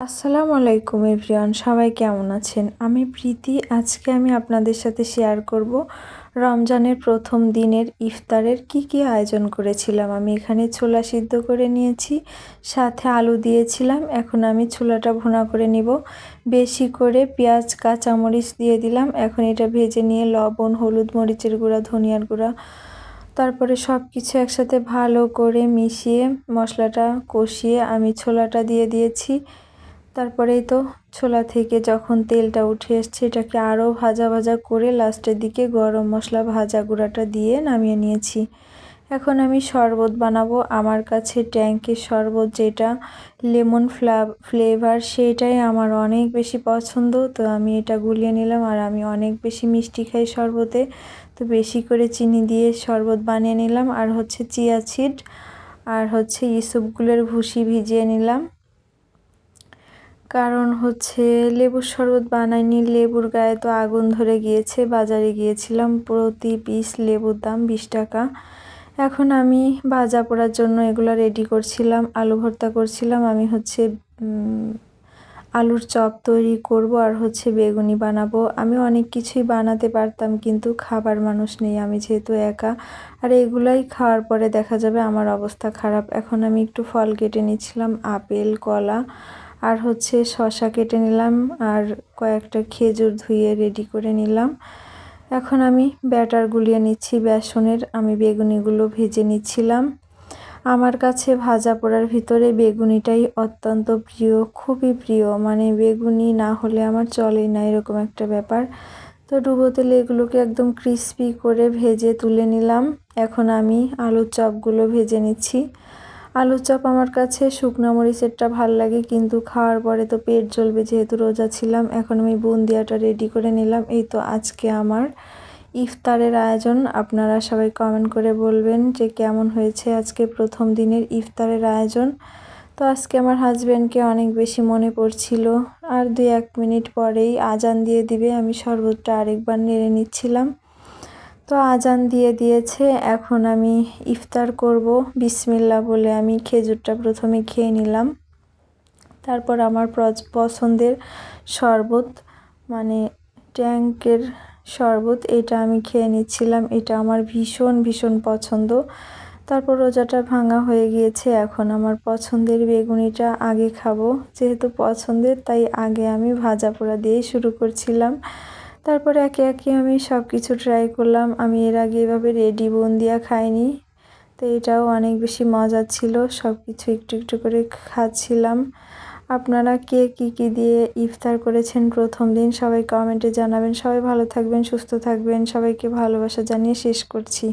আসসালামু আলাইকুম এভরিওয়ান, সবাই কেমন আছেন? আমি প্রীতি। আজকে আমি আপনাদের সাথে শেয়ার করব রমজানের প্রথম দিনের ইফতারের কি আয়োজন করেছিলাম। আমি এখানে ছোলা সিদ্ধ করে নিয়েছি, সাথে আলু দিয়েছিলাম। এখন আমি ছোলাটা ভুনা করে নিব। বেশি করে পেঁয়াজ কাঁচামরিচ দিয়ে দিলাম। এখন এটা ভেজে নিয়ে লবণ, হলুদ, মরিচের গুঁড়া, ধনিয়ার গুঁড়া, তারপরে সব কিছু একসাথে ভালো করে মিশিয়ে মশলাটা কষিয়ে আমি ছোলাটা দিয়ে দিয়েছি। তারপরেই তো ছোলা থেকে যখন তেলটা উঠে এসছে, এটাকে আরও ভাজা করে লাস্টের দিকে গরম মশলা ভাজা গুঁড়াটা দিয়ে নামিয়ে নিয়েছি। এখন আমি শরবত বানাবো। আমার কাছে ট্যাঙ্কের শরবত, যেটা লেমন ফ্লেভার, সেটাই আমার অনেক বেশি পছন্দ। তো আমি এটা গুলিয়ে নিলাম। আর আমি অনেক বেশি মিষ্টি খাই শরবতে, তো বেশি করে চিনি দিয়ে শরবত বানিয়ে নিলাম। আর হচ্ছে চিয়া সিড আর হচ্ছে ইসবগুলের ভুসি ভিজিয়ে নিলাম। কারণ হচ্ছে লেবুর শরবত বানাইনি, লেবুর গায়ে তো আগুন ধরে গিয়েছে। বাজারে গিয়েছিলাম, প্রতি পিস লেবুর দাম 20 টাকা। এখন আমি ভাজা পোড়ার জন্য এগুলো রেডি করছিলাম। আলু ভর্তা করছিলাম। আমি হচ্ছে আলুর চপ তৈরি করব আর হচ্ছে বেগুনি বানাবো। আমি অনেক কিছুই বানাতে পারতাম, কিন্তু খাবার মানুষ নেই, আমি যেহেতু একা। আর এগুলাই খাওয়ার পরে দেখা যাবে আমার অবস্থা খারাপ। এখন আমি একটু ফল কেটে নিচ্ছিলাম, আপেল, কলা আর হচ্ছে শসা কেটে নিলাম, আর কয়েকটা খেজুর ধুয়ে রেডি করে নিলাম। এখন আমি ব্যাটার গুলিয়ে নিচ্ছি বেসনের। আমি বেগুনিগুলো ভেজে নিচ্ছিলাম। আমার কাছে ভাজা পোড়ার ভিতরে বেগুনিটাই অত্যন্ত প্রিয়, খুবই প্রিয়। মানে বেগুনি না হলে আমার চলেই না, এরকম একটা ব্যাপার। তো ডুবো তেলে এগুলোকে একদম ক্রিস্পি করে ভেজে তুলে নিলাম। এখন আমি আলুর চপগুলো ভেজে নিচ্ছি। আলুর চপ আমার কাছে শুকনো মরিচেরটা ভাল লাগে, কিন্তু খাওয়ার পরে তো পেট জ্বলবে, যেহেতু রোজা ছিলাম। এখন আমি বুন্দিয়াটা রেডি করে নিলাম। এই তো আজকে আমার ইফতারের আয়োজন। আপনারা সবাই কমেন্ট করে বলবেন যে কেমন হয়েছে আজকে প্রথম দিনের ইফতারের আয়োজন। তো আজকে আমার হাজব্যান্ডকে অনেক বেশি মনে পড়ছিল। আর 2-1 মিনিট পরেই আজান দিয়ে দিবে। আমি শরবতটা আরেকবার নেড়ে নিচ্ছিলাম। তো আজান দিয়ে দিয়েছে, এখন আমি ইফতার করব। বিসমিল্লাহ বলে আমি খেজুরটা প্রথমে খেয়ে নিলাম। তারপর আমার পছন্দের শরবত, মানে ট্যাঙ্কের শরবত, এটা আমি খেয়ে নিচ্ছিলাম। এটা আমার ভীষণ পছন্দ। তারপর রোজাটা ভাঙা হয়ে গিয়েছে। এখন আমার পছন্দের বেগুনিটা আগে খাবো, যেহেতু পছন্দের তাই আগে আমি ভাজা পোড়া দিয়েই শুরু করছিলাম। তারপর একে আমি সব কিছু ট্রাই করলাম। আমি এর আগে এভাবে রেডি বুন্দিয়া খাইনি, তো এটাও অনেক বেশি মজা ছিল। সব কিছু একটু করে খাচ্ছিলাম। আপনারা কে কি দিয়ে ইফতার করেছেন প্রথম দিন, সবাই কমেন্টে জানাবেন। সবাই ভালো থাকবেন, সুস্থ থাকবেন। সবাইকে ভালোবাসা জানিয়ে শেষ করছি।